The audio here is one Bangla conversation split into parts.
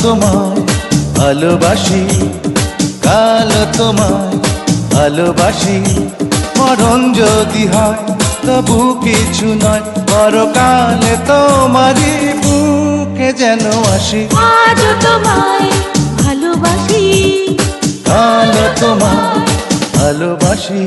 তোমায় ভালোবাসি, কালো তোমায় ভালোবাসি। মরণ যদি হয় তবু কিছু নয়, পরকালে তোমারই বুকে যেন আসি। আজ তোমায় ভালোবাসি, কালো তোমায় ভালোবাসি।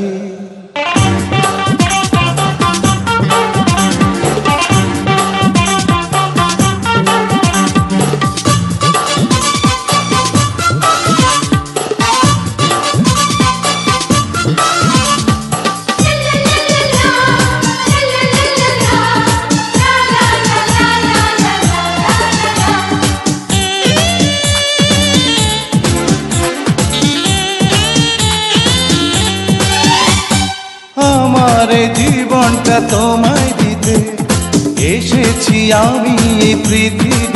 আমার জীবনটা তোমায় দিতে এসেছি আমি এই পৃথিবী